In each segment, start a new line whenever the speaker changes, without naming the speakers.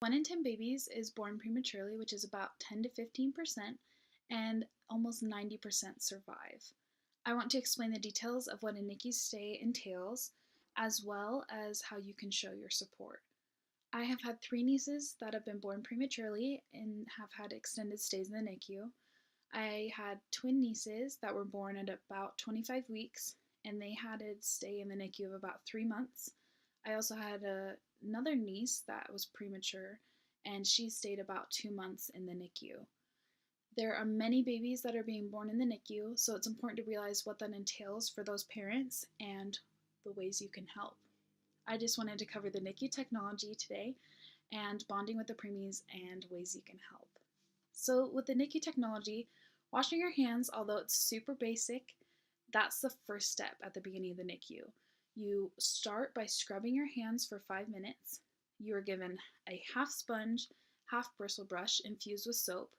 1 in 10 babies is born prematurely, which is about 10 to 15%, and almost 90% survive. I want to explain the details of what a NICU stay entails, as well as how you can show your support. I have had 3 nieces that have been born prematurely and have had extended stays in the NICU. I had twin nieces that were born at about 25 weeks, and they had a stay in the NICU of about 3 months. I also had another niece that was premature, and she stayed about 2 months in the NICU. There are many babies that are being born in the NICU, so it's important to realize what that entails for those parents and the ways you can help. I just wanted to cover the NICU technology today and bonding with the preemies and ways you can help. So with the NICU technology, washing your hands, although it's super basic, that's the first step at the beginning of the NICU. You start by scrubbing your hands for 5 minutes. You are given a half sponge, half bristle brush infused with soap,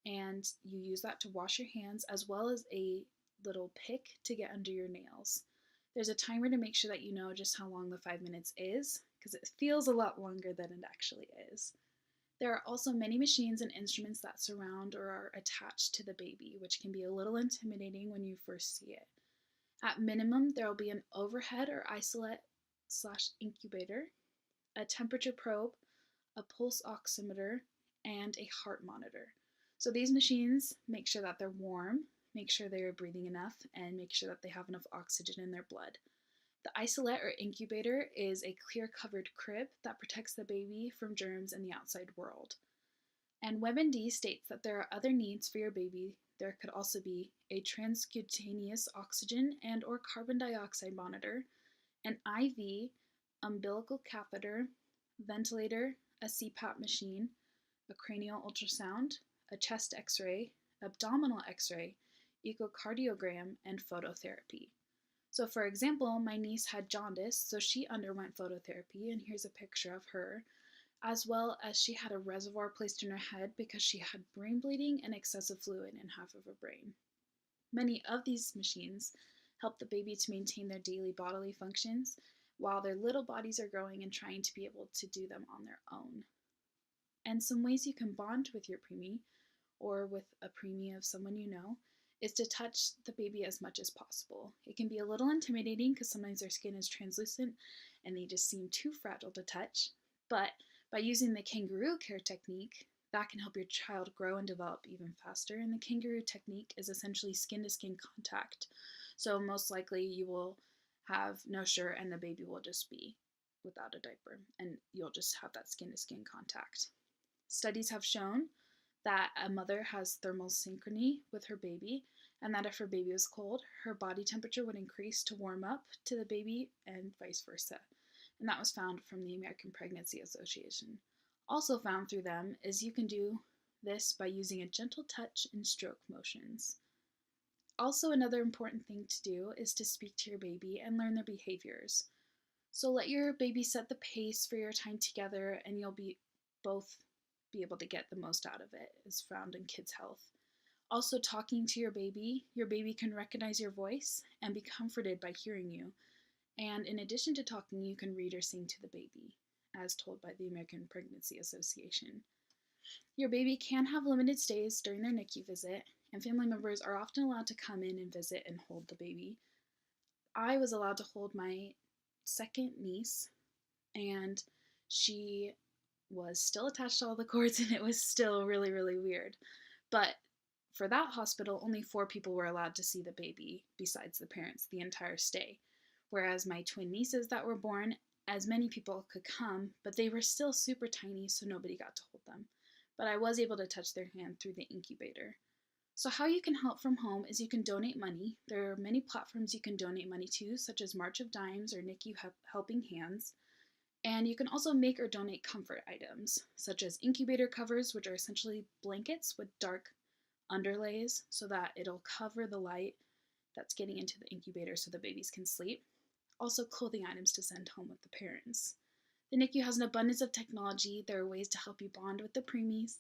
and you use that to wash your hands as well as a little pick to get under your nails. There's a timer to make sure that you know just how long the 5 minutes is, because it feels a lot longer than it actually is. There are also many machines and instruments that surround or are attached to the baby, which can be a little intimidating when you first see it. At minimum, there will be an overhead or isolate/incubator, a temperature probe, a pulse oximeter, and a heart monitor. So these machines make sure that they're warm, make sure they're breathing enough, and make sure that they have enough oxygen in their blood. The isolate or incubator is a clear covered crib that protects the baby from germs and the outside world. And WebMD states that there are other needs for your baby. There could also be a transcutaneous oxygen and or carbon dioxide monitor, an IV, umbilical catheter, ventilator, a CPAP machine, a cranial ultrasound, a chest x-ray, abdominal x-ray, echocardiogram, and phototherapy. So for example, my niece had jaundice, so she underwent phototherapy, and here's a picture of her, as well as she had a reservoir placed in her head because she had brain bleeding and excessive fluid in half of her brain. Many of these machines help the baby to maintain their daily bodily functions while their little bodies are growing and trying to be able to do them on their own. And some ways you can bond with your preemie or with a preemie of someone you know is to touch the baby as much as possible. It can be a little intimidating because sometimes their skin is translucent and they just seem too fragile to touch, but by using the kangaroo care technique, that can help your child grow and develop even faster. And the kangaroo technique is essentially skin to skin contact. So most likely you will have no shirt and the baby will just be without a diaper and you'll just have that skin to skin contact. Studies have shown that a mother has thermal synchrony with her baby, and that if her baby was cold, her body temperature would increase to warm up to the baby and vice versa. And that was found from the American Pregnancy Association. Also found through them is you can do this by using a gentle touch and stroke motions. Also, another important thing to do is to speak to your baby and learn their behaviors. So let your baby set the pace for your time together, and you'll both be able to get the most out of it, is found in Kids Health. Also, talking to your baby can recognize your voice and be comforted by hearing you. And in addition to talking, you can read or sing to the baby, as told by the American Pregnancy Association. Your baby can have limited stays during their NICU visit, and family members are often allowed to come in and visit and hold the baby. I was allowed to hold my second niece, and she was still attached to all the cords, and it was still really, really weird. But for that hospital, only 4 people were allowed to see the baby besides the parents the entire stay. Whereas my twin nieces that were born, as many people could come, but they were still super tiny, so nobody got to hold them. But I was able to touch their hand through the incubator. So how you can help from home is you can donate money. There are many platforms you can donate money to, such as March of Dimes or NICU Helping Hands. And you can also make or donate comfort items, such as incubator covers, which are essentially blankets with dark underlays so that it'll cover the light that's getting into the incubator so the babies can sleep. Also, clothing items to send home with the parents. The NICU has an abundance of technology. There are ways to help you bond with the preemies,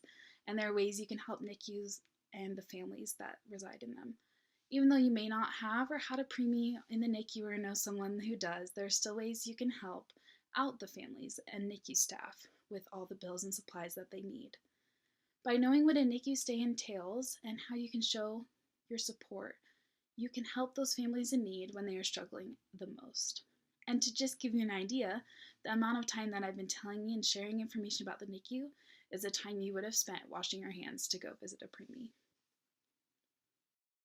and there are ways you can help NICUs and the families that reside in them. Even though you may not have or had a preemie in the NICU or know someone who does, there are still ways you can help out the families and NICU staff with all the bills and supplies that they need. By knowing what a NICU stay entails and how you can show your support, you can help those families in need when they are struggling the most. And to just give you an idea, the amount of time that I've been telling you and sharing information about the NICU is the time you would have spent washing your hands to go visit a preemie.